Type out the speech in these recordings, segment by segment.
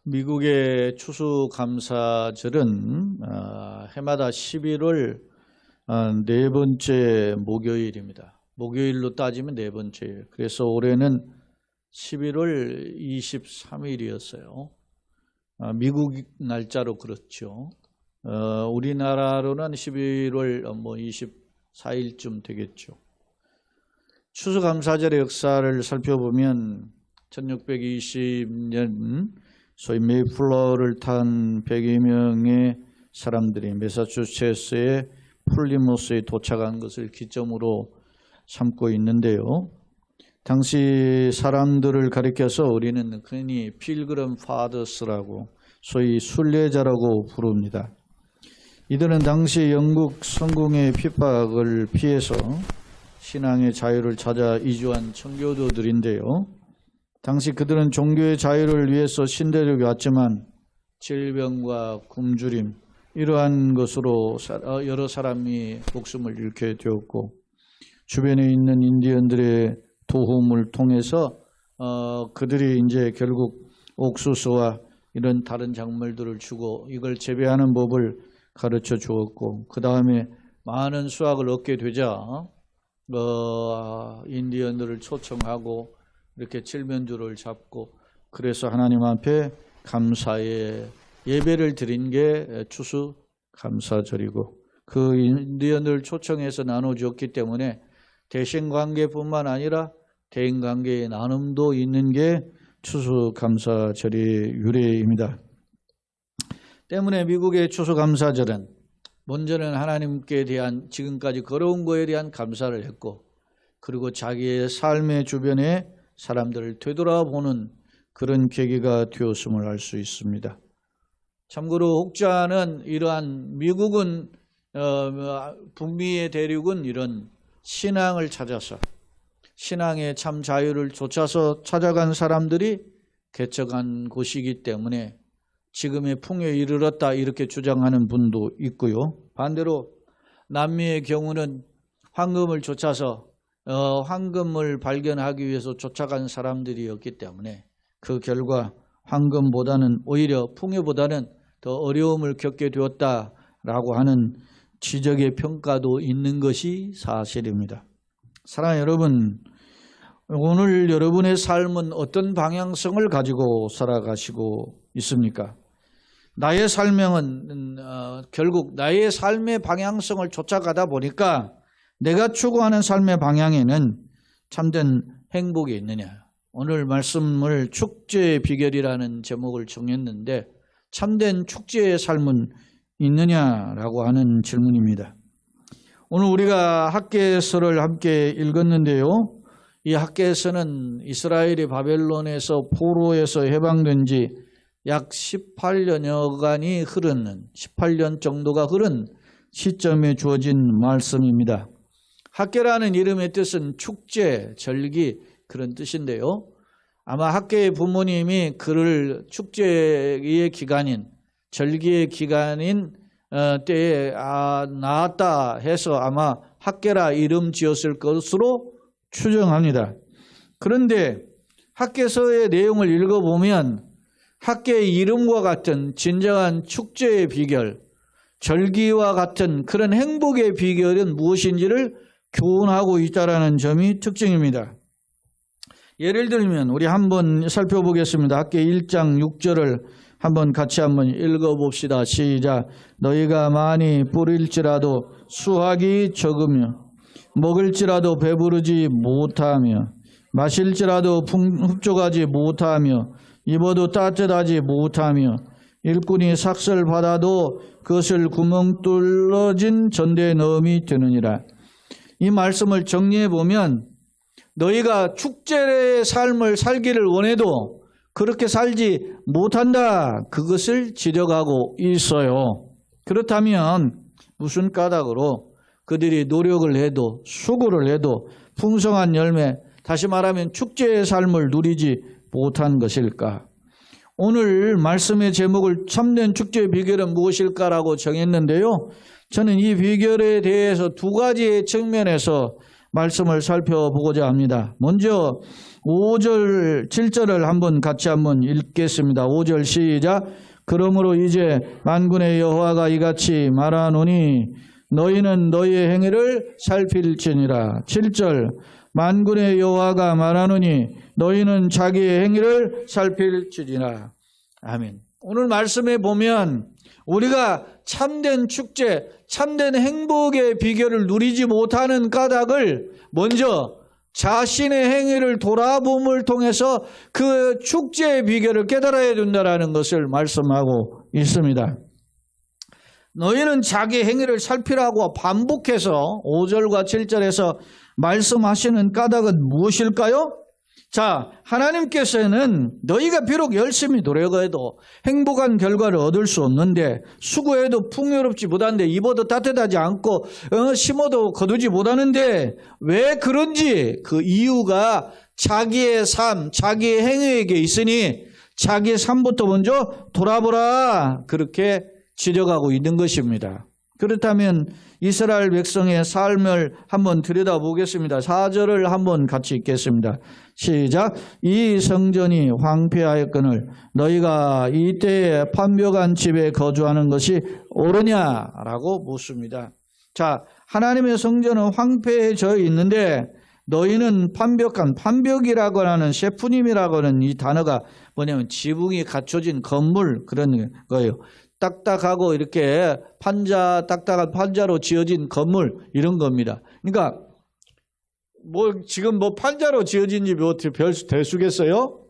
미국의 추수감사절은 해마다 11월 네 번째 목요일입니다. 목요일로 따지면 네 번째예요. 그래서 올해는 11월 23일이었어요. 미국 날짜로 그렇죠. 우리나라로는 11월 24일쯤 되겠죠. 추수감사절의 역사를 살펴보면 1620년 소위 메이플러를 탄 100여 명의 사람들이 매사추세츠의 플리모스에 도착한 것을 기점으로 삼고 있는데요. 당시 사람들을 가리켜서 우리는 흔히 필그럼 파더스라고 소위 순례자라고 부릅니다. 이들은 당시 영국 성공의 핍박을 피해서 신앙의 자유를 찾아 이주한 청교도들인데요. 당시 그들은 종교의 자유를 위해서 신대륙에 왔지만 질병과 굶주림 이러한 것으로 여러 사람이 목숨을 잃게 되었고, 주변에 있는 인디언들의 도움을 통해서 그들이 이제 결국 옥수수와 이런 다른 작물들을 주고 이걸 재배하는 법을 가르쳐 주었고, 그 다음에 많은 수확을 얻게 되자 인디언들을 초청하고 이렇게 칠면조를 잡고, 그래서 하나님 앞에 감사의 예배를 드린 게 추수감사절이고, 그 인디언들을 초청해서 나눠주었기 때문에 대신관계뿐만 아니라 대인관계의 나눔도 있는 게 추수감사절의 유래입니다. 때문에 미국의 추수감사절은 먼저는 하나님께 대한 지금까지 걸어온 거에 대한 감사를 했고, 그리고 자기의 삶의 주변에 사람들을 되돌아보는 그런 계기가 되었음을 알 수 있습니다. 참고로 혹자는 이러한 미국은 북미의 대륙은 이런 신앙을 찾아서 신앙의 참 자유를 쫓아서 찾아간 사람들이 개척한 곳이기 때문에 지금의 풍요에 이르렀다 이렇게 주장하는 분도 있고요. 반대로 남미의 경우는 황금을 쫓아서 황금을 발견하기 위해서 쫓아간 사람들이었기 때문에 그 결과 황금보다는 오히려 풍요보다는 더 어려움을 겪게 되었다라고 하는 지적의 평가도 있는 것이 사실입니다. 사랑하는 여러분, 오늘 여러분의 삶은 어떤 방향성을 가지고 살아가시고 있습니까? 나의 삶은 결국 나의 삶의 방향성을 쫓아가다 보니까 내가 추구하는 삶의 방향에는 참된 행복이 있느냐? 오늘 말씀을 축제의 비결이라는 제목을 정했는데, 참된 축제의 삶은 있느냐라고 하는 질문입니다. 오늘 우리가 학개서를 함께 읽었는데요. 이 학개서는 이스라엘이 바벨론에서 포로에서 해방된 지 약 18년여간이 흐르는 18년 정도가 흐른 시점에 주어진 말씀입니다. 학개라는 이름의 뜻은 축제, 절기 그런 뜻인데요. 아마 학개의 부모님이 그를 축제의 기간인, 절기의 기간인 때에 낳았다 해서 아마 학개라 이름 지었을 것으로 추정합니다. 그런데 학개서의 내용을 읽어보면 학개의 이름과 같은 진정한 축제의 비결, 절기와 같은 그런 행복의 비결은 무엇인지를 교훈하고 있다는 점이 특징입니다. 예를 들면 우리 한번 살펴보겠습니다. 학개 1장 6절을 한번 같이 한번 읽어봅시다. 시작. 너희가 많이 뿌릴지라도 수확이 적으며 먹을지라도 배부르지 못하며 마실지라도 흡족하지 못하며 입어도 따뜻하지 못하며 일꾼이 삭설 받아도 그것을 구멍 뚫어진 전대에 넣음이 되느니라. 이 말씀을 정리해 보면 너희가 축제의 삶을 살기를 원해도 그렇게 살지 못한다. 그것을 지적하고 있어요. 그렇다면 무슨 까닭으로 그들이 노력을 해도 수고를 해도 풍성한 열매, 다시 말하면 축제의 삶을 누리지 못한 것일까? 오늘 말씀의 제목을 참된 축제의 비결은 무엇일까라고 정했는데요. 저는 이 비결에 대해서 두 가지의 측면에서 말씀을 살펴보고자 합니다. 먼저 5절, 7절을 같이 한번 읽겠습니다. 5절 시작. 그러므로 이제 만군의 여호와가 이같이 말하노니 너희는 너희의 행위를 살필지니라. 7절. 만군의 여호와가 말하노니 너희는 자기의 행위를 살필지니라. 아멘. 오늘 말씀에 보면 우리가 참된 축제, 참된 행복의 비결을 누리지 못하는 까닭을 먼저 자신의 행위를 돌아봄을 통해서 그 축제의 비결을 깨달아야 된다는 것을 말씀하고 있습니다. 너희는 자기 행위를 살피라고 반복해서 5절과 7절에서 말씀하시는 까닭은 무엇일까요? 자, 하나님께서는 너희가 비록 열심히 노력해도 행복한 결과를 얻을 수 없는데, 수고해도 풍요롭지 못한데, 입어도 따뜻하지 않고 심어도 거두지 못하는데 왜 그런지 그 이유가 자기의 삶, 자기의 행위에게 있으니 자기의 삶부터 먼저 돌아보라, 그렇게 지적하고 있는 것입니다. 그렇다면 이스라엘 백성의 삶을 한번 들여다보겠습니다. 4절을 한번 같이 읽겠습니다. 시작. 이 성전이 황폐하였거늘 너희가 이때에 판벽한 집에 거주하는 것이 옳으냐라고 묻습니다. 자, 하나님의 성전은 황폐해져 있는데 너희는 판벽이라고 하는 셰프님이라고 하는 이 단어가 뭐냐면 지붕이 갖춰진 건물, 그런 거예요. 딱딱하고 이렇게 딱딱한 판자로 지어진 건물, 이런 겁니다. 그러니까 지금 판자로 지어진 집이 어떻게 별 대수겠어요?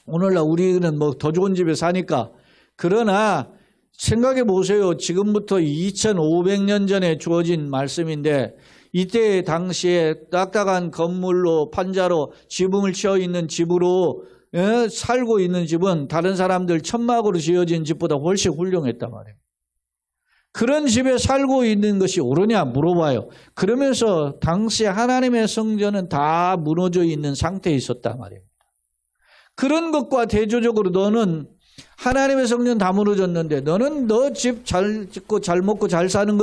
오늘날 우리는 더 좋은 집에 사니까. 그러나 생각해 보세요. 지금부터 2500년 전에 주어진 말씀인데, 이때 당시에 딱딱한 건물로 판자로 지붕을 치어 있는 집으로 살고 있는 집은 다른 사람들 천막으로 지어진 집보다 훨씬 훌륭했단 말이에요. 그런 집에 살고 있는 것이 옳으냐 물어봐요. 그러면서 당시 하나님의 성전은 다 무너져 있는 상태에 있었단 말이에요. 그런 것과 대조적으로 너는 하나님의 성전 다 무너졌는데 너는 너 집 잘 짓고 잘 먹고 잘 사는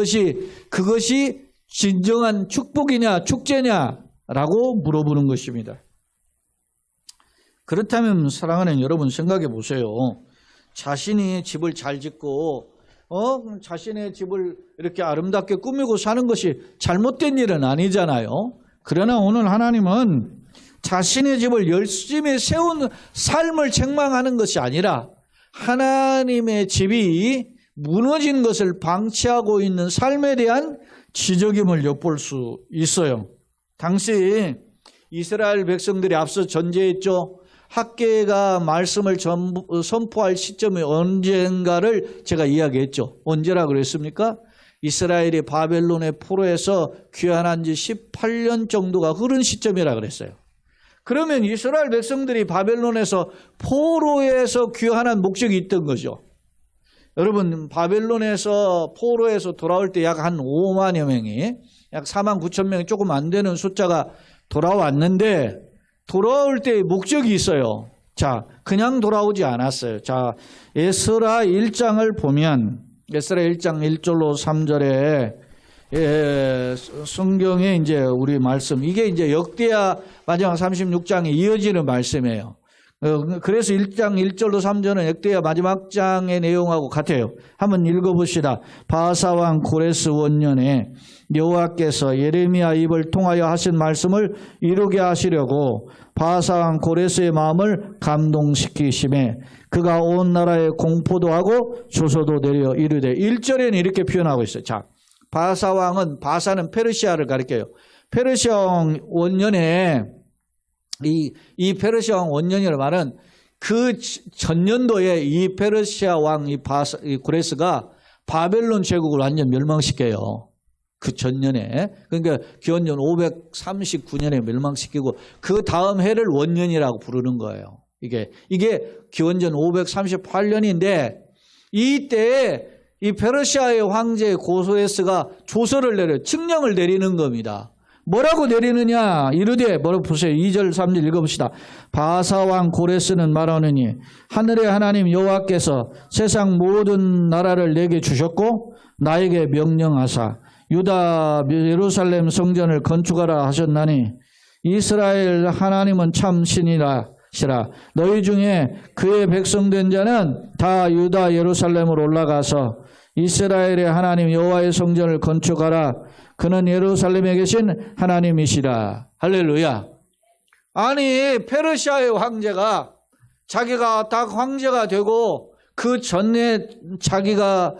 그것이 진정한 축복이냐 축제냐라고 물어보는 것입니다. 그렇다면 사랑하는 여러분, 생각해 보세요. 자신이 집을 잘 짓고 자신의 집을 이렇게 아름답게 꾸미고 사는 것이 잘못된 일은 아니잖아요. 그러나 오늘 하나님은 자신의 집을 열심히 세운 삶을 책망하는 것이 아니라 하나님의 집이 무너진 것을 방치하고 있는 삶에 대한 지적임을 엿볼 수 있어요. 당시 이스라엘 백성들이 앞서 전제했죠. 학개가 말씀을 선포할 시점이 언젠가를 제가 이야기했죠. 언제라 그랬습니까? 이스라엘이 바벨론의 포로에서 귀환한 지 18년 정도가 흐른 시점이라 그랬어요. 그러면 이스라엘 백성들이 바벨론에서 포로에서 귀환한 목적이 있던 거죠. 여러분, 바벨론에서 포로에서 돌아올 때 약 한 5만여 명이, 약 4만 9천 명이 조금 안 되는 숫자가 돌아왔는데, 돌아올 때의 목적이 있어요. 자, 그냥 돌아오지 않았어요. 자, 에스라 1장을 보면, 에스라 1장 1절로 3절에 성경에 이제 우리 말씀, 이게 이제 역대하 마지막 36장에 이어지는 말씀이에요. 그래서 1장 1절로 3절은 역대하 마지막 장의 내용하고 같아요. 한번 읽어봅시다. 바사왕 고레스 원년에 여호와께서 예레미야 입을 통하여 하신 말씀을 이루게 하시려고 바사왕 고레스의 마음을 감동시키심에 그가 온 나라에 공포도 하고 조서도 내려 이르되, 1절에는 이렇게 표현하고 있어요. 자, 바사는 페르시아를 가리켜요. 페르시아 왕 원년에 이 페르시아 왕 원년이라는 말은 그 전년도에 이 페르시아 왕 이 고레스가 바벨론 제국을 완전 멸망시켜요. 그 전년에. 그러니까 기원전 539년에 멸망시키고 그 다음 해를 원년이라고 부르는 거예요. 이게 기원전 538년인데 이때에 이 페르시아의 황제 고레스가 조서를 내려요. 칙령을 내리는 겁니다. 뭐라고 내리느냐? 이르되, 뭐라고 보세요. 2절 3절 읽어봅시다. 바사왕 고레스는 말하느니 하늘의 하나님 여호와께서 세상 모든 나라를 내게 주셨고 나에게 명령하사 유다 예루살렘 성전을 건축하라 하셨나니 이스라엘 하나님은 참 신이라 너희 중에 그의 백성된 자는 다 유다 예루살렘으로 올라가서 이스라엘의 하나님 여호와의 성전을 건축하라. 그는 예루살렘에 계신 하나님이시라. 할렐루야. 아니 페르시아의 황제가 자기가 딱 황제가 되고 그 전에 자기가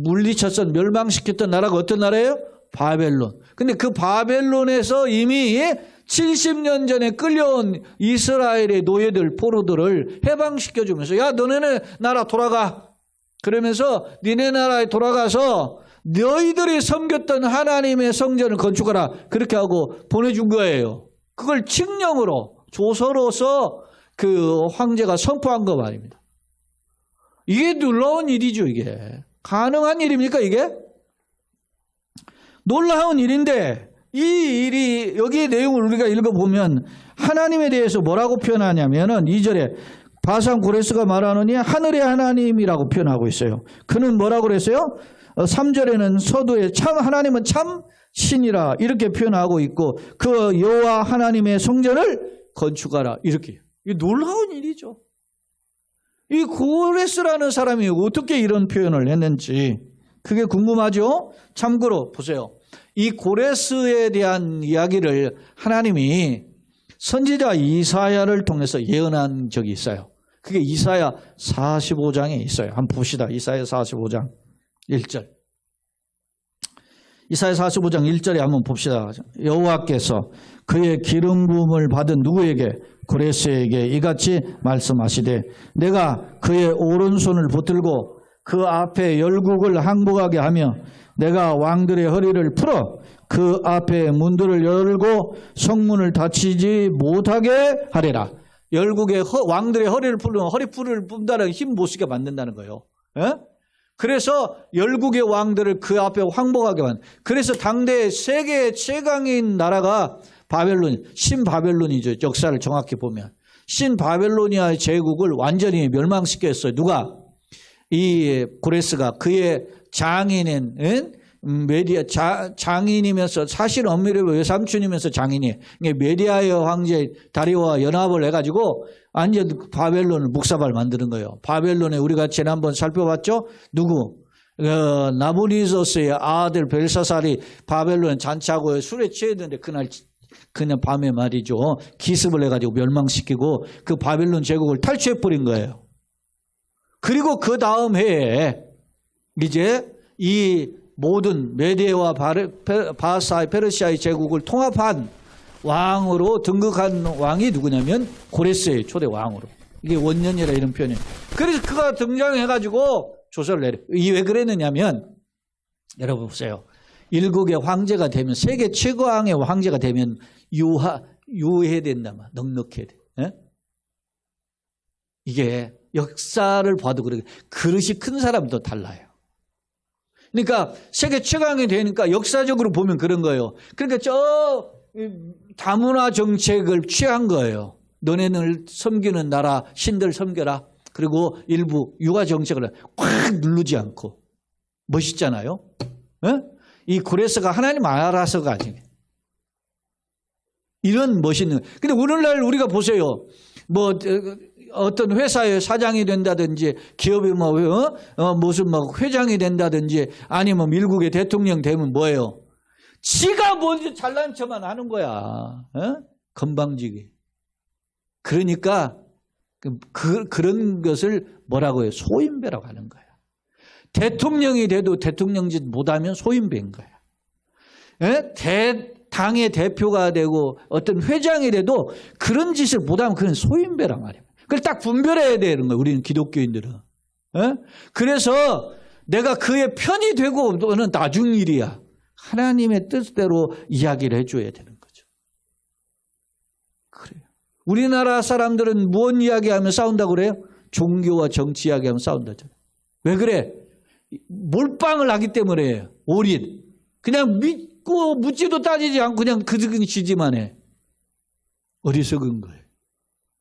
물리쳤던 멸망시켰던 나라가 어떤 나라예요? 바벨론. 근데 그 바벨론에서 이미 70년 전에 끌려온 이스라엘의 노예들, 포로들을 해방시켜주면서 야 너네네 나라 돌아가. 그러면서 니네 나라에 돌아가서 너희들이 섬겼던 하나님의 성전을 건축하라. 그렇게 하고 보내준 거예요. 그걸 칙령으로 조서로서 그 황제가 선포한 거 말입니다. 이게 놀라운 일이죠. 이게 가능한 일입니까? 이게 놀라운 일인데 이 일이 여기의 내용을 우리가 읽어보면 하나님에 대해서 뭐라고 표현하냐면은 2절에 바산 고레스가 말하느니 하늘의 하나님이라고 표현하고 있어요. 그는 뭐라고 그랬어요? 3절에는 서두에 참 하나님은 참 신이라 이렇게 표현하고 있고 그 여호와 하나님의 성전을 건축하라 이렇게. 이 놀라운 일이죠. 이 고레스라는 사람이 어떻게 이런 표현을 했는지 그게 궁금하죠? 참고로 보세요. 이 고레스에 대한 이야기를 하나님이 선지자 이사야를 통해서 예언한 적이 있어요. 그게 이사야 45장에 있어요. 한번 봅시다. 이사야 45장 1절. 이사야 45장 1절에 한번 봅시다. 여호와께서 그의 기름 부음을 받은 누구에게? 고레스에게 이같이 말씀하시되 내가 그의 오른손을 붙들고 그 앞에 열국을 항복하게 하며 내가 왕들의 허리를 풀어 그 앞에 문들을 열고 성문을 닫히지 못하게 하리라. 열국의 왕들의 허리를 풀면 허리풀을 뿐다는 힘 못 쓰게 만든다는 거예요. 에? 그래서 열국의 왕들을 그 앞에 항복하게 만. 그래서 당대 세계 최강인 나라가 바벨론, 신바벨론이죠. 역사를 정확히 보면 신바벨로니아의 제국을 완전히 멸망시켰어요. 누가? 이 고레스가 그의 장인인 메디아 장인이면서 사실 엄밀히 외삼촌이면서 장인이 메디아의 황제 다리오와 연합을 해가지고 완전 바벨론을 묵사발 만드는 거예요. 바벨론에 우리가 지난번 살펴봤죠. 누구? 나부니소스의 아들 벨사살이 바벨론에 잔치하고 술에 취했는데 그날 밤에 말이죠. 기습을 해가지고 멸망시키고 그 바벨론 제국을 탈취해버린 거예요. 그리고 그 다음 해에 이제 이 모든 메디아와 바사의 페르시아의 제국을 통합한 왕으로 등극한 왕이 누구냐면 고레스의 초대 왕으로. 이게 원년이라 이런 표현이에요. 그래서 그가 등장해가지고 조서를 내려. 이게 왜 그랬느냐면 여러분 보세요. 일국의 황제가 되면 세계 최고왕의 황제가 되면 유해야 된다만 넉넉해야 돼. 에? 이게 역사를 봐도 그래. 그릇이 큰 사람도 달라요. 그러니까 세계 최강이 되니까 역사적으로 보면 그런 거예요. 그러니까 저 다문화 정책을 취한 거예요. 너네는 섬기는 나라 신들 섬겨라. 그리고 일부 육아 정책을 확 누르지 않고 멋있잖아요. 에? 이 고레스가 하나님 알아서가 아니에요. 이런 멋있는. 근데 오늘날 우리가 보세요. 뭐 어떤 회사의 사장이 된다든지 기업의 무슨 회장이 된다든지 아니면 밀국의 대통령 되면 뭐예요? 지가 먼저 잘난 척만 하는 거야. 건방지게. 그러니까 그런 것을 뭐라고 해요? 소인배라고 하는 거야. 대통령이 돼도 대통령 짓 못하면 소인배인 거야. 당의 대표가 되고 어떤 회장이 돼도 그런 짓을 못하면 그건 소인배란 말이야. 그걸 딱 분별해야 되는 거예요. 우리는 기독교인들은. 그래서 내가 그의 편이 되고 너는 나중 일이야. 하나님의 뜻대로 이야기를 해줘야 되는 거죠. 그래요. 우리나라 사람들은 무언 이야기하면 싸운다고 그래요? 종교와 정치 이야기하면 싸운다잖아요. 왜 그래? 몰빵을 하기 때문에 올인. 그냥 믿고 묻지도 따지지 않고 그냥 지지만 해. 어리석은 거예요.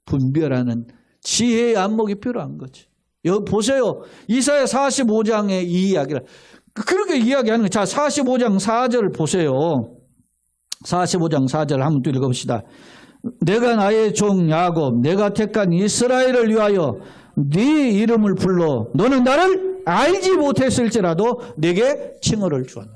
분별하는 지혜의 안목이 필요한 거지. 여기 보세요. 이사야 45장의 이 이야기를 그렇게 이야기하는 거예요. 자, 45장 4절 보세요. 45장 4절 한번 또 읽어봅시다. 내가 나의 종 야곱, 내가 택한 이스라엘을 위하여 네 이름을 불러 너는 나를 알지 못했을지라도 내게 칭호를 주었다.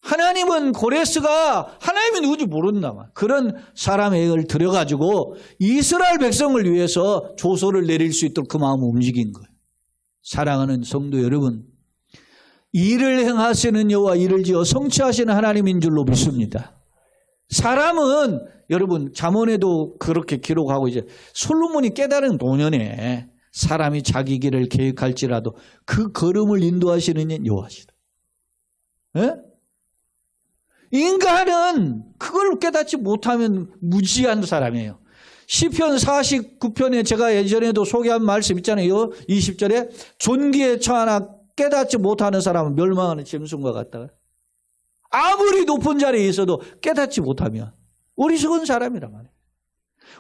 하나님은 고레스가 하나님이 누군지 모른다. 그런 사람의 액을 들여가지고 이스라엘 백성을 위해서 조소를 내릴 수 있도록 그 마음을 움직인 거예요. 사랑하는 성도 여러분, 일을 행하시는 여호와 이를 지어 성취하시는 하나님인 줄로 믿습니다. 사람은 여러분 잠언에도 그렇게 기록하고 이제 솔로몬이 깨달은 노년에 사람이 자기 길을 계획할지라도 그 걸음을 인도하시는 여호와시다. 예? 인간은 그걸 깨닫지 못하면 무지한 사람이에요. 시편 49편에 제가 예전에도 소개한 말씀 있잖아요. 20절에 존귀에 처하나 깨닫지 못하는 사람은 멸망하는 짐승과 같다. 아무리 높은 자리에 있어도 깨닫지 못하면 어리석은 사람이란 말이에요.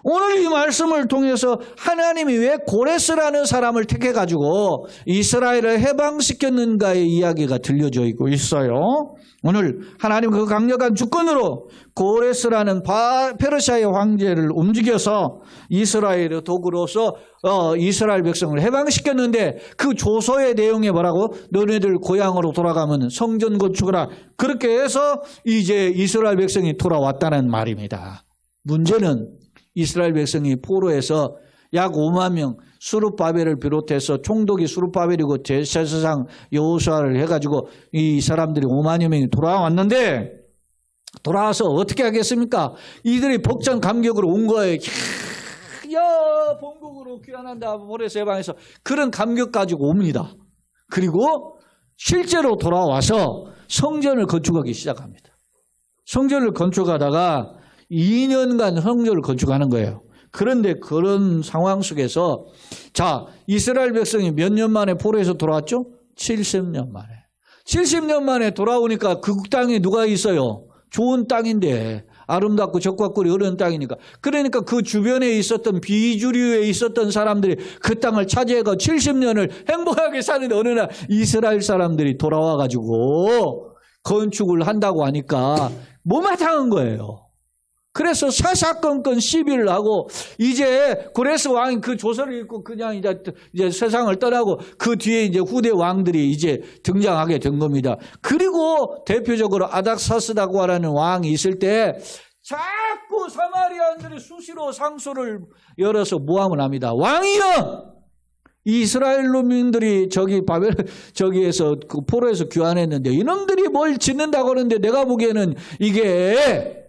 오늘 이 말씀을 통해서 하나님이 왜 고레스라는 사람을 택해가지고 이스라엘을 해방시켰는가의 이야기가 들려져 있고 있어요. 오늘 하나님 그 강력한 주권으로 고레스라는 페르시아의 황제를 움직여서 이스라엘의 도구로서 이스라엘 백성을 해방시켰는데 그 조서의 내용에 뭐라고? 너네들 고향으로 돌아가면 성전 건축하라. 그렇게 해서 이제 이스라엘 백성이 돌아왔다는 말입니다. 문제는 이스라엘 백성이 포로에서 약 5만 명 수룹바벨을 비롯해서 총독이 수룹바벨이고 제사장 여호수아를 해가지고 이 사람들이 5만여 명이 돌아왔는데 돌아와서 어떻게 하겠습니까? 이들이 복장 감격으로 온 거예요. 야, 본국으로 귀환한다. 포로에서 해방해서 그런 감격 가지고 옵니다. 그리고 실제로 돌아와서 성전을 건축하기 시작합니다. 성전을 건축하다가 2년간 성전을 건축하는 거예요. 그런데 그런 상황 속에서 자, 이스라엘 백성이 몇 년 만에 포로에서 돌아왔죠? 70년 만에. 70년 만에 돌아오니까 그 땅에 누가 있어요? 좋은 땅인데 아름답고 적과꿀이 흐르는 땅이니까. 그러니까 그 주변에 있었던 비주류에 있었던 사람들이 그 땅을 차지해가 70년을 행복하게 사는 어느 날 이스라엘 사람들이 돌아와가지고 건축을 한다고 하니까 못마땅한 거예요. 그래서 사사건건 시비를 하고 이제 고레스 왕이 그 조서를 읽고 그냥 이제 세상을 떠나고 그 뒤에 이제 후대 왕들이 이제 등장하게 된 겁니다. 그리고 대표적으로 아닥사스다고 하는 왕이 있을 때 자꾸 사마리아인들이 수시로 상소를 열어서 모함을 합니다. 왕이여! 이스라엘 놈들이 저기에서 그 포로에서 귀환했는데 이놈들이 뭘 짓는다고 하는데 내가 보기에는 이게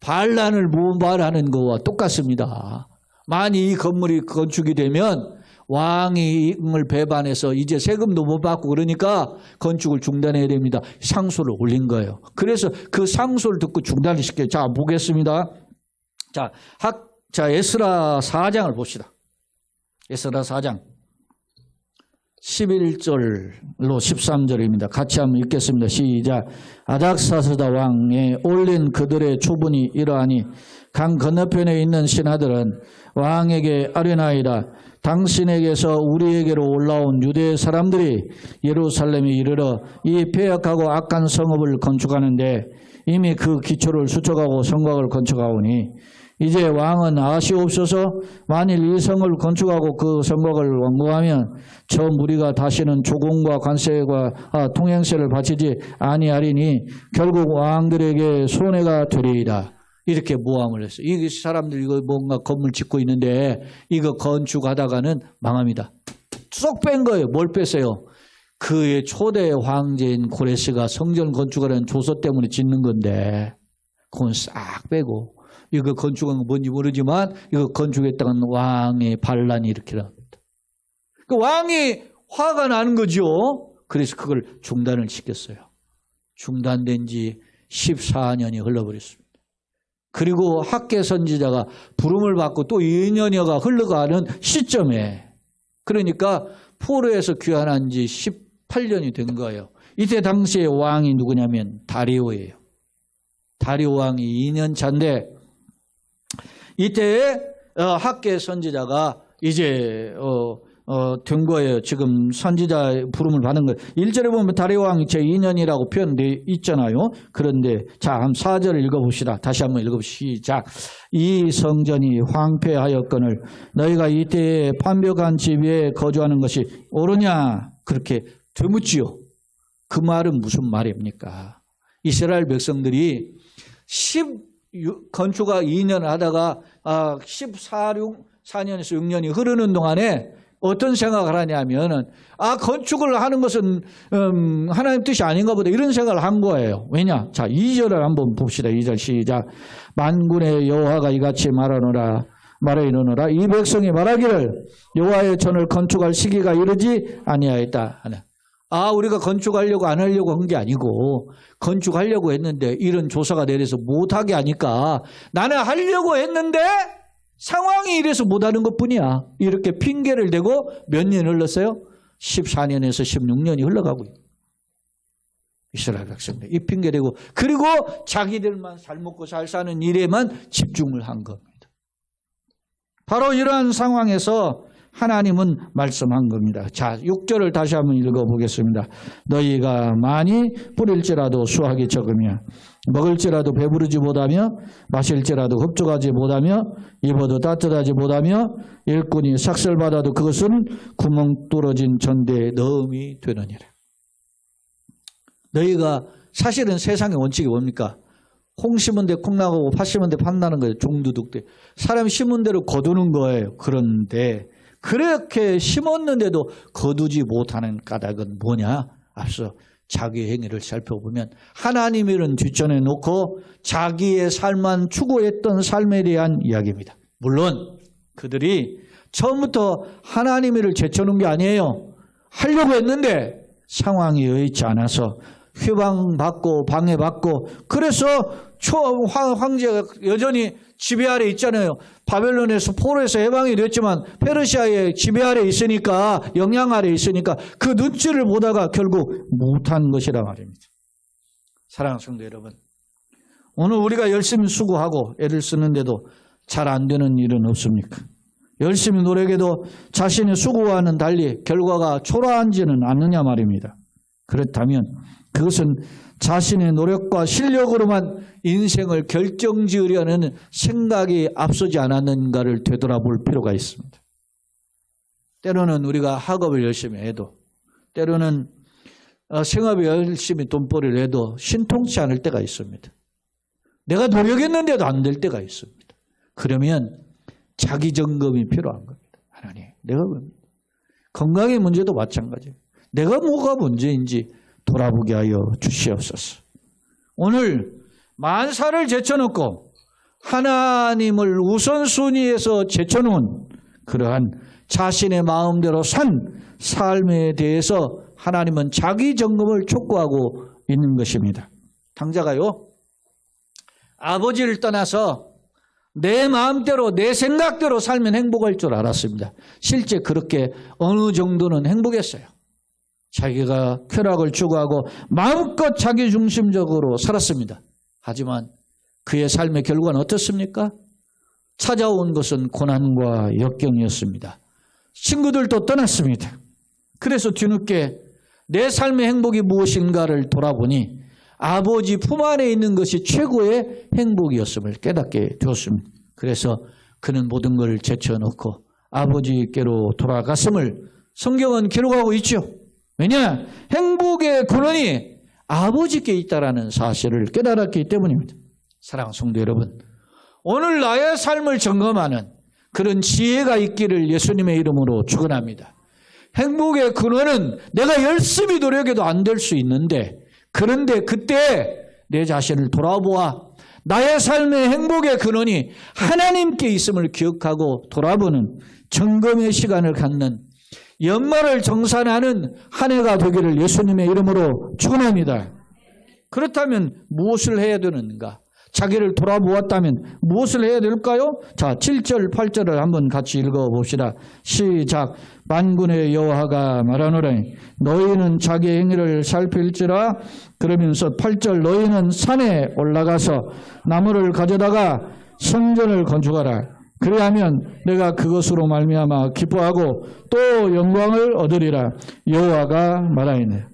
반란을 모발하는 것과 똑같습니다. 만약 이 건물이 건축이 되면 왕을 배반해서 이제 세금도 못 받고 그러니까 건축을 중단해야 됩니다. 상소를 올린 거예요. 그래서 그 상소를 듣고 중단을 시켜요. 자, 보겠습니다. 자, 에스라 4장을 봅시다. 에스라 4장 11절로 13절입니다. 같이 한번 읽겠습니다. 시작. 아닥사스다 왕에 올린 그들의 초분이 이러하니 강 건너편에 있는 신하들은 왕에게 아뢰나이다. 당신에게서 우리에게로 올라온 유대 사람들이 예루살렘에 이르러 이 폐역하고 악한 성읍을 건축하는데 이미 그 기초를 수척하고 성곽을 건축하오니 이제 왕은 아시옵소서. 만일 이 성을 건축하고 그 성곽을 완공하면 저 무리가 다시는 조공과 관세와 통행세를 바치지 아니하리니 결국 왕들에게 손해가 되리이다. 이렇게 모함을 했어요. 이 사람들 이거 뭔가 건물 짓고 있는데 이거 건축하다가는 망합니다. 쏙 뺀 거예요. 뭘 뺐어요? 그의 초대 황제인 고레스가 성전 건축하려는 조서 때문에 짓는 건데 그건 싹 빼고 이거 건축한 건 뭔지 모르지만 이거 건축했다는 왕의 반란이 이렇게 나옵니다. 그 왕이 화가 나는 거죠. 그래서 그걸 중단을 시켰어요. 중단된 지 14년이 흘러버렸습니다. 그리고 학계 선지자가 부름을 받고 또 2년여가 흘러가는 시점에 그러니까 포로에서 귀환한 지 18년이 된 거예요. 이때 당시에 왕이 누구냐면 다리오예요. 다리오 왕이 2년 차인데 이때 학계 선지자가 이제 된 거예요. 지금 선지자 부름을 받은 거예요. 1절에 보면 다리오왕 제2년이라고 표현되어 있잖아요. 그런데 자, 한번 4절을 읽어봅시다. 다시 한번 읽어봅시다. 시작. 이 성전이 황폐하였거늘 너희가 이때에 판벽한 집 위에 거주하는 것이 옳으냐? 그렇게 되묻지요. 그 말은 무슨 말입니까? 이스라엘 백성들이 건축가 2년을 하다가 4년에서 6년이 흐르는 동안에 어떤 생각을 하냐면 건축을 하는 것은 하나님 뜻이 아닌가 보다 이런 생각을 한 거예요. 왜냐? 자, 2절을 한번 봅시다. 2절 시작. 만군의 여호와가 이같이 말하노라. 이 백성이 말하기를 여호와의 전을 건축할 시기가 이르지 아니하였다. 우리가 건축하려고 안 하려고 한 게 아니고 건축하려고 했는데 이런 조사가 내려서 못하게 하니까 나는 하려고 했는데 상황이 이래서 못하는 것뿐이야. 이렇게 핑계를 대고 몇 년 흘렀어요? 14년에서 16년이 흘러가고 있어요. 이스라엘 백성들 이 핑계대고 그리고 자기들만 잘 먹고 잘 사는 일에만 집중을 한 겁니다. 바로 이러한 상황에서 하나님은 말씀한 겁니다. 자, 6절을 다시 한번 읽어보겠습니다. 너희가 많이 뿌릴지라도 수확이 적으며 먹을지라도 배부르지 못하며 마실지라도 흡족하지 못하며 입어도 따뜻하지 못하며 일꾼이 삭슬받아도 그것은 구멍 뚫어진 전대에 넣음이 되느니라. 너희가 사실은 세상의 원칙이 뭡니까? 콩 심은 데 콩 나가고 팥 심은 데 팥 나는 거예요. 종두둑대. 사람이 심은 대로 거두는 거예요. 그런데 그렇게 심었는데도 거두지 못하는 까닭은 뭐냐? 앞서 자기의 행위를 살펴보면 하나님의 일은 뒷전에 놓고 자기의 삶만 추구했던 삶에 대한 이야기입니다. 물론 그들이 처음부터 하나님의 일을 제쳐놓은 게 아니에요. 하려고 했는데 상황이 여의치 않아서 휘방받고 방해받고 그래서 황제가 여전히 지배 아래 있잖아요. 바벨론에서 포로에서 해방이 됐지만 페르시아의 지배 아래 있으니까 영향 아래 있으니까 그 눈치를 보다가 결국 못한 것이라 말입니다. 사랑하는 성도 여러분, 오늘 우리가 열심히 수고하고 애를 쓰는데도 잘 안 되는 일은 없습니까? 열심히 노력해도 자신의 수고와는 달리 결과가 초라하지는 않느냐 말입니다. 그렇다면 그것은 자신의 노력과 실력으로만 인생을 결정지으려는 생각이 앞서지 않았는가를 되돌아볼 필요가 있습니다. 때로는 우리가 학업을 열심히 해도 때로는 생업에 열심히 돈벌이를 해도 신통치 않을 때가 있습니다. 내가 노력했는데도 안 될 때가 있습니다. 그러면 자기 점검이 필요한 겁니다. 하나님, 내가 건강의 문제도 마찬가지예요. 내가 뭐가 문제인지 돌아보게 하여 주시옵소서. 오늘 만사를 제쳐놓고 하나님을 우선순위에서 제쳐놓은 그러한 자신의 마음대로 산 삶에 대해서 하나님은 자기 점검을 촉구하고 있는 것입니다. 당자가요, 아버지를 떠나서 내 마음대로 내 생각대로 살면 행복할 줄 알았습니다. 실제 그렇게 어느 정도는 행복했어요. 자기가 쾌락을 추구하고 마음껏 자기중심적으로 살았습니다. 하지만 그의 삶의 결과는 어떻습니까? 찾아온 것은 고난과 역경이었습니다. 친구들도 떠났습니다. 그래서 뒤늦게 내 삶의 행복이 무엇인가를 돌아보니 아버지 품 안에 있는 것이 최고의 행복이었음을 깨닫게 되었습니다. 그래서 그는 모든 걸 제쳐놓고 아버지께로 돌아갔음을 성경은 기록하고 있죠. 왜냐? 행복의 근원이 아버지께 있다라는 사실을 깨달았기 때문입니다. 사랑하는 성도 여러분, 오늘 나의 삶을 점검하는 그런 지혜가 있기를 예수님의 이름으로 축원합니다. 행복의 근원은 내가 열심히 노력해도 안 될 수 있는데, 그런데 그때 내 자신을 돌아보아 나의 삶의 행복의 근원이 하나님께 있음을 기억하고 돌아보는 점검의 시간을 갖는 연말을 정산하는 한 해가 되기를 예수님의 이름으로 축원합니다. 그렇다면 무엇을 해야 되는가? 자기를 돌아보았다면 무엇을 해야 될까요? 자, 7절, 8절을 한번 같이 읽어봅시다. 시작. 만군의 여호와가 말하노라. 너희는 자기의 행위를 살필지라. 그러면서 8절, 너희는 산에 올라가서 나무를 가져다가 성전을 건축하라. 그리하면 내가 그것으로 말미암아 기뻐하고 또 영광을 얻으리라. 여호와가 말하였네.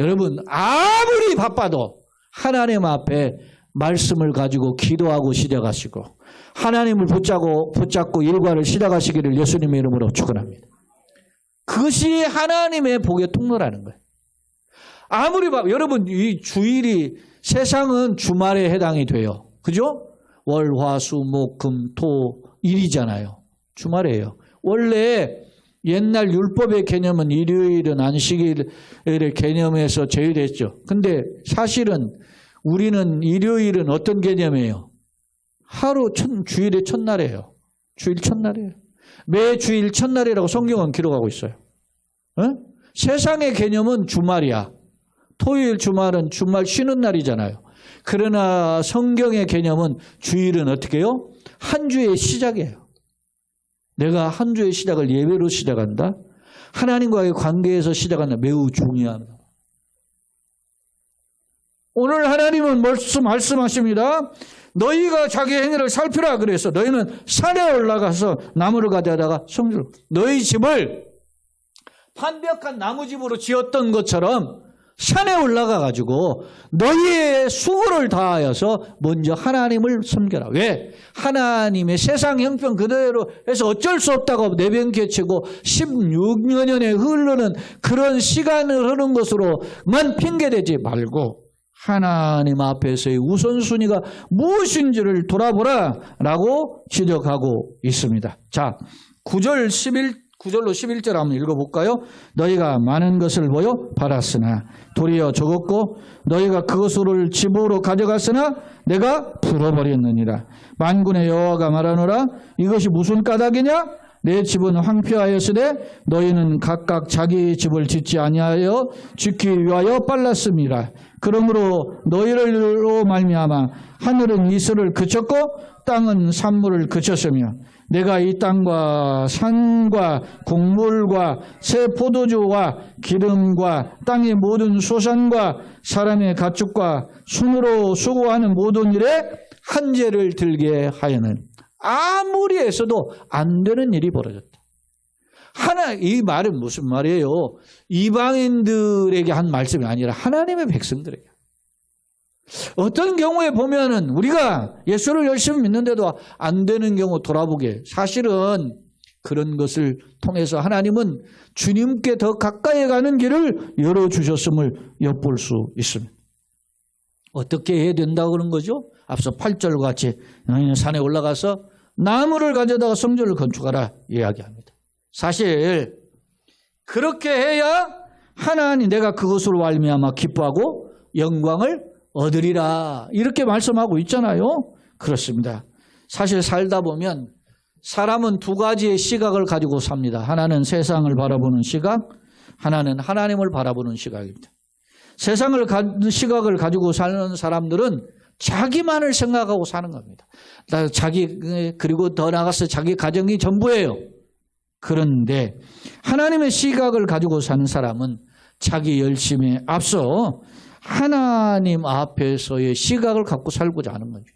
여러분, 아무리 바빠도 하나님 앞에 말씀을 가지고 기도하고 시작하시고 하나님을 붙잡고 일과를 시작하시기를 예수님의 이름으로 축원합니다. 그것이 하나님의 복의 통로라는 거예요. 아무리 여러분, 이 주일이 세상은 주말에 해당이 돼요. 그죠? 월, 화, 수, 목, 금, 토, 일이잖아요. 주말이에요. 원래 옛날 율법의 개념은 일요일은 안식일의 개념에서 제외됐죠. 근데 사실은 우리는 일요일은 어떤 개념이에요? 주일의 첫날이에요. 주일 첫날이에요. 매 주일 첫날이라고 성경은 기록하고 있어요. 세상의 개념은 주말이야. 토요일 주말은 주말 쉬는 날이잖아요. 그러나 성경의 개념은 주일은 어떻게 해요? 한 주의 시작이에요. 내가 한 주의 시작을 예배로 시작한다. 하나님과의 관계에서 시작한다. 매우 중요합니다. 오늘 하나님은 말씀하십니다. 너희가 자기 행위를 살피라 그래서 너희는 산에 올라가서 나무를 가져다가 성전, 너희 집을 완벽한 나무집으로 지었던 것처럼 산에 올라가 가지고 너희의 수고를 다하여서 먼저 하나님을 섬겨라. 왜? 하나님의 세상 형편 그대로 해서 어쩔 수 없다고 내변개치고 16여 년에 흐르는 그런 시간을 흐른 것으로만 핑계대지 말고 하나님 앞에서의 우선순위가 무엇인지를 돌아보라 라고 지적하고 있습니다. 자, 9절로 11절 한번 읽어볼까요? 너희가 많은 것을 보여 받았으나 도리어 적었고 너희가 그것을 집으로 가져갔으나 내가 풀어버렸느니라. 만군의 여호와가 말하노라. 이것이 무슨 까닭이냐? 내 집은 황폐하였으되 너희는 각각 자기 집을 짓지 아니하여 짓기 위하여 빨랐음이라. 그러므로 너희로 말미암아 하늘은 이슬을 그쳤고 땅은 산물을 그쳤으며 내가 이 땅과 산과 곡물과 새 포도주와 기름과 땅의 모든 소산과 사람의 가축과 손으로 수고하는 모든 일에 한재를 들게 하여는 아무리 해서도 안 되는 일이 벌어졌다. 이 말은 무슨 말이에요? 이방인들에게 한 말씀이 아니라 하나님의 백성들에게. 어떤 경우에 보면은 우리가 예수를 열심히 믿는데도 안 되는 경우 돌아보게. 사실은 그런 것을 통해서 하나님은 주님께 더 가까이 가는 길을 열어주셨음을 엿볼 수 있습니다. 어떻게 해야 된다고 그런 거죠? 앞서 8절과 같이 너희는 산에 올라가서 나무를 가져다가 성전을 건축하라 이야기합니다. 사실 그렇게 해야 하나님 내가 그것으로 말미암아 기뻐하고 영광을 얻으리라 이렇게 말씀하고 있잖아요. 그렇습니다. 사실 살다 보면 사람은 두 가지의 시각을 가지고 삽니다. 하나는 세상을 바라보는 시각, 하나는 하나님을 바라보는 시각입니다. 시각을 가지고 사는 사람들은 자기만을 생각하고 사는 겁니다. 그리고 더 나아가서 자기 가정이 전부예요. 그런데 하나님의 시각을 가지고 사는 사람은 자기 열심에 앞서 하나님 앞에서의 시각을 갖고 살고자 하는 겁니다.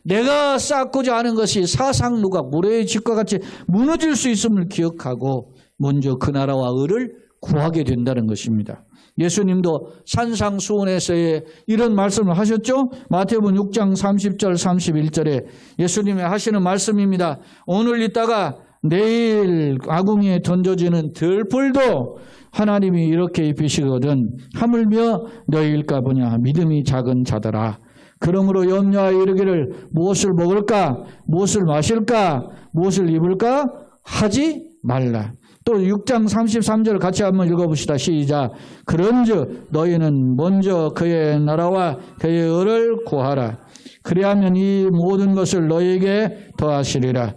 내가 쌓고자 하는 것이 사상누각, 모래의 집과 같이 무너질 수 있음을 기억하고 먼저 그 나라와 의를 구하게 된다는 것입니다. 예수님도 산상수훈에서의 이런 말씀을 하셨죠. 마태복음 6장 30절 31절에 예수님이 하시는 말씀입니다. 오늘 있다가 내일 아궁이에 던져지는 들풀도 하나님이 이렇게 입히시거든 하물며 너희일까 보냐 믿음이 작은 자들아. 그러므로 염려하여 이르기를 무엇을 먹을까 무엇을 마실까 무엇을 입을까 하지 말라. 또 6장 33절 같이 한번 읽어봅시다. 시작. 그런즉 너희는 먼저 그의 나라와 그의 의를 구하라. 그리하면 이 모든 것을 너희에게 더하시리라.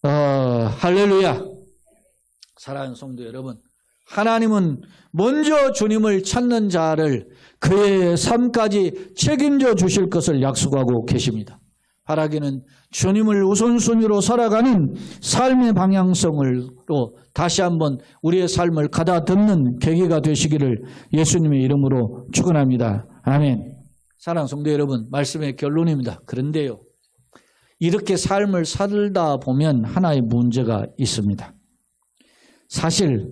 할렐루야. 사랑하는 성도 여러분, 하나님은 먼저 주님을 찾는 자를 그의 삶까지 책임져 주실 것을 약속하고 계십니다. 바라기는 주님을 우선순위로 살아가는 삶의 방향성으로 다시 한번 우리의 삶을 가다듬는 계기가 되시기를 예수님의 이름으로 축원합니다. 아멘. 사랑하는 성도 여러분, 말씀의 결론입니다. 그런데요, 이렇게 삶을 살다 보면 하나의 문제가 있습니다. 사실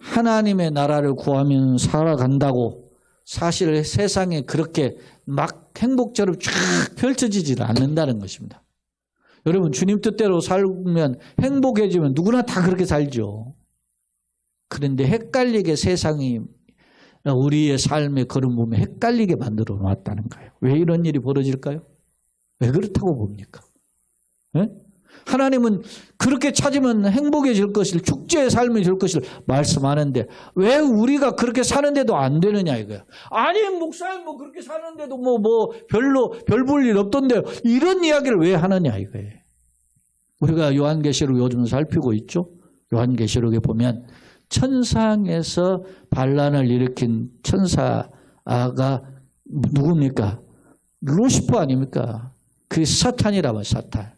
하나님의 나라를 구하면 살아간다고 사실 세상에 그렇게 막 행복처럼 쫙 펼쳐지질 않는다는 것입니다. 여러분, 주님 뜻대로 살면 행복해지면 누구나 다 그렇게 살죠. 그런데 헷갈리게 세상이 우리의 삶의 걸음보면 헷갈리게 만들어 놨다는 거예요. 왜 이런 일이 벌어질까요? 왜 그렇다고 봅니까? 네? 하나님은 그렇게 찾으면 행복해질 것을, 축제의 삶이 될 것을 말씀하는데 왜 우리가 그렇게 사는데도 안 되느냐 이거야. 아니 목사님 뭐 그렇게 사는데도 별로 별 볼 일 없던데요. 이런 이야기를 왜 하느냐 이거예요. 우리가 요한계시록 요즘 살피고 있죠. 요한계시록에 보면 천상에서 반란을 일으킨 천사가 누굽니까? 루시퍼 아닙니까? 그게 사탄이라면 사탄.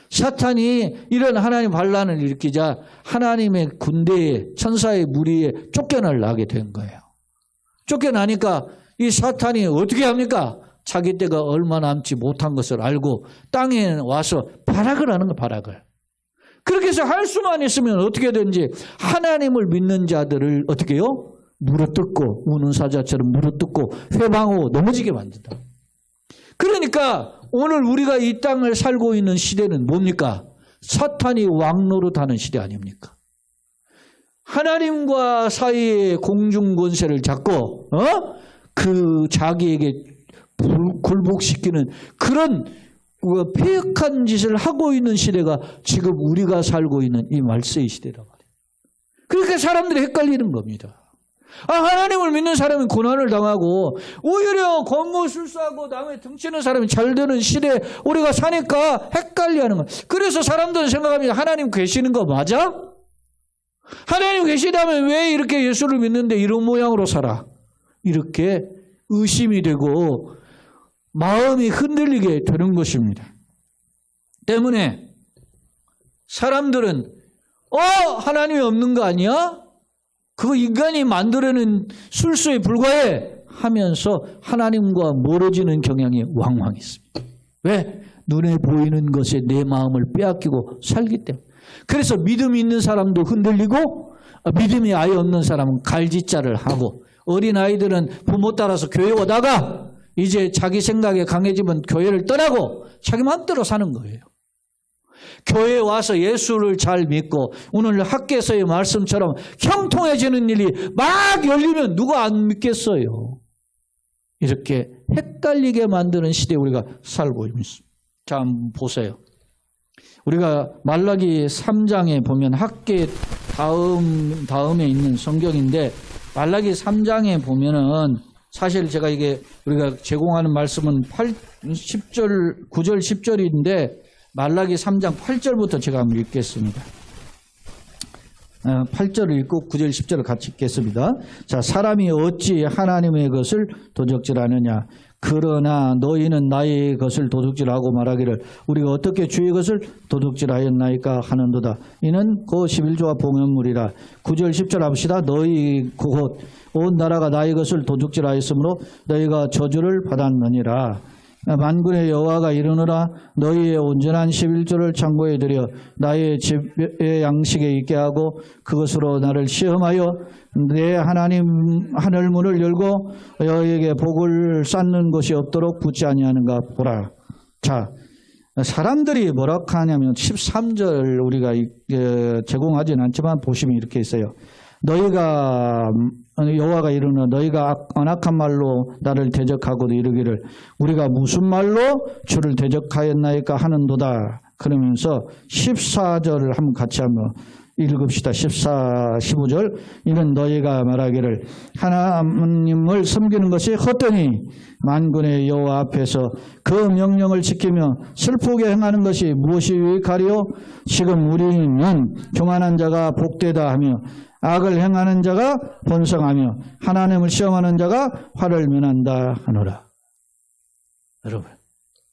사탄이 이런 하나님 반란을 일으키자 하나님의 군대에 천사의 무리에 쫓겨나게 된 거예요. 쫓겨나니까 이 사탄이 어떻게 합니까? 자기 때가 얼마 남지 못한 것을 알고 땅에 와서 발악을 하는 거예요. 발악을. 그렇게 해서 할 수만 있으면 어떻게 되는지 하나님을 믿는 자들을 어떻게 해요? 물어뜯고 우는 사자처럼 물어뜯고 회방하고 넘어지게 만든다. 그러니까 오늘 우리가 이 땅을 살고 있는 시대는 뭡니까? 사탄이 왕노릇하는 시대 아닙니까? 하나님과 사이의 공중권세를 잡고 그 자기에게 굴복시키는 그런 폐역한 짓을 하고 있는 시대가 지금 우리가 살고 있는 이 말세의 시대란 말이에요. 그러니까 사람들이 헷갈리는 겁니다. 하나님을 믿는 사람은 고난을 당하고 오히려 권모술수하고 남의 등치는 사람이 잘 되는 시대에 우리가 사니까 헷갈려하는 거예요. 그래서 사람들은 생각합니다. 하나님 계시는 거 맞아? 하나님 계시다면 왜 이렇게 예수를 믿는데 이런 모양으로 살아? 이렇게 의심이 되고 마음이 흔들리게 되는 것입니다. 때문에 사람들은 하나님이 없는 거 아니야? 그거 인간이 만들어낸 술수에 불과해 하면서 하나님과 멀어지는 경향이 왕왕 있습니다. 왜? 눈에 보이는 것에 내 마음을 빼앗기고 살기 때문에. 그래서 믿음이 있는 사람도 흔들리고 믿음이 아예 없는 사람은 갈짓자를 하고 어린아이들은 부모 따라서 교회 오다가 이제 자기 생각에 강해지면 교회를 떠나고 자기 마음대로 사는 거예요. 교회에 와서 예수를 잘 믿고 오늘 학교에서의 말씀처럼 형통해지는 일이 막 열리면 누가 안 믿겠어요. 이렇게 헷갈리게 만드는 시대에 우리가 살고 있습니다. 자, 한번 보세요. 우리가 말라기 3장에 보면 학계 다음에 있는 성경인데 말라기 3장에 보면은 사실 제가 이게 우리가 제공하는 말씀은 9절 10절인데 말라기 3장 8절부터 제가 한번 읽겠습니다. 8절을 읽고 9절 10절을 같이 읽겠습니다. 자, 사람이 어찌 하나님의 것을 도적질하느냐. 그러나 너희는 나의 것을 도둑질하고 말하기를 우리가 어떻게 주의 것을 도둑질하였나이까 하는도다. 이는 그 11조와 봉헌물이라. 9절 10절 합시다. 너희 곧 온 나라가 나의 것을 도둑질하였으므로 너희가 저주를 받았느니라. 만군의 여호와가 이르노라. 너희의 온전한 11조를 창고에 들여 나의 집의 양식에 있게 하고 그것으로 나를 시험하여 내 하나님 하늘문을 열고 너희에게 복을 쌓는 것이 없도록 붙지 아니하는가 보라. 자, 사람들이 뭐라고 하냐면 13절 우리가 제공하지는 않지만 보시면 이렇게 있어요. 너희가 여호와가 이르노 너희가 언악한 말로 나를 대적하고도 이르기를 우리가 무슨 말로 주를 대적하였나이까 하는도다. 그러면서 14절을 한번 같이 한번 읽읍시다. 14, 15절 이는 너희가 말하기를 하나님을 섬기는 것이 헛되니 만군의 여호와 앞에서 그 명령을 지키며 슬프게 행하는 것이 무엇이 유익하리요? 지금 우리는 교만한 자가 복되다 하며 악을 행하는 자가 번성하며 하나님을 시험하는 자가 화를 면한다 하노라. 여러분,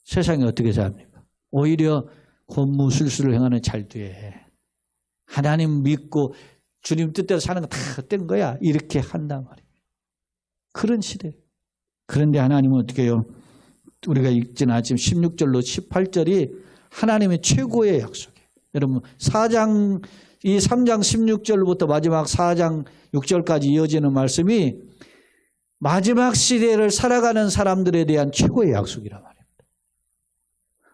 세상이 어떻게 삽니까? 오히려 권무술수를 행하는 잘돼. 하나님 믿고 주님 뜻대로 사는 거 다 헛된 거야. 이렇게 한단 말이에요. 그런 시대. 그런데 하나님은 어떻게 해요? 우리가 읽지는 않지만 16절로 18절이 하나님의 최고의 약속이에요. 여러분 이 3장 16절부터 마지막 4장 6절까지 이어지는 말씀이 마지막 시대를 살아가는 사람들에 대한 최고의 약속이란 말입니다.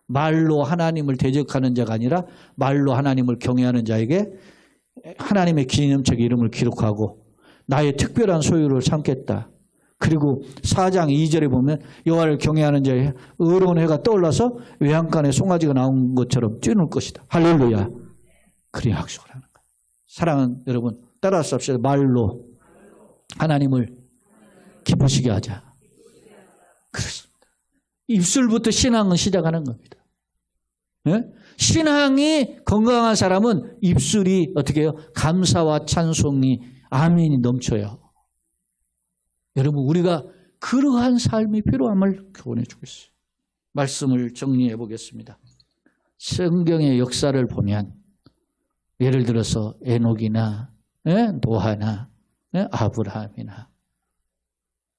말로 하나님을 대적하는 자가 아니라 말로 하나님을 경외하는 자에게 하나님의 기념책 이름을 기록하고 나의 특별한 소유를 삼겠다. 그리고 4장 2절에 보면 여호와를 경외하는 자의 의로운 해가 떠올라서 외양간에 송아지가 나온 것처럼 뛰놀 것이다. 할렐루야. 그런 약속을 하는 거예요. 사랑하는 여러분, 따라서 합시다. 말로 하나님을 기쁘시게 하자. 그렇습니다. 입술부터 신앙은 시작하는 겁니다. 네? 신앙이 건강한 사람은 입술이 어떻게 해요? 감사와 찬송이 아멘이 넘쳐요. 여러분 우리가 그러한 삶이 필요함을 교훈해 주고 있어요. 말씀을 정리해 보겠습니다. 성경의 역사를 보면 예를 들어서 에녹이나 노아나 아브라함이나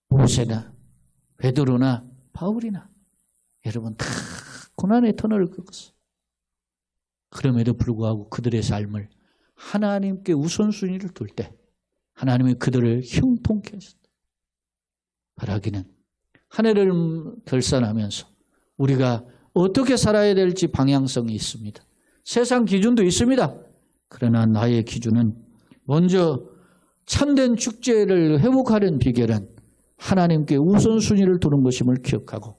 모세나 베드로나 바울이나 여러분 다 고난의 터널을 겪었어요. 그럼에도 불구하고 그들의 삶을 하나님께 우선순위를 둘 때 하나님이 그들을 형통케 하셨다. 바라기는 한 해를 결산하면서 우리가 어떻게 살아야 될지 방향성이 있습니다. 세상 기준도 있습니다. 그러나 나의 기준은 먼저 참된 축제를 회복하는 비결은 하나님께 우선순위를 두는 것임을 기억하고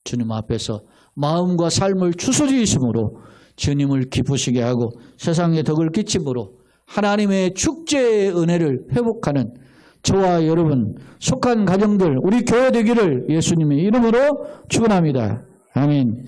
주님 앞에서 마음과 삶을 추스리심으로 주님을 기쁘시게 하고 세상에 덕을 끼침으로 하나님의 축제의 은혜를 회복하는 저와 여러분 속한 가정들 우리 교회 되기를 예수님의 이름으로 축원합니다. 아멘.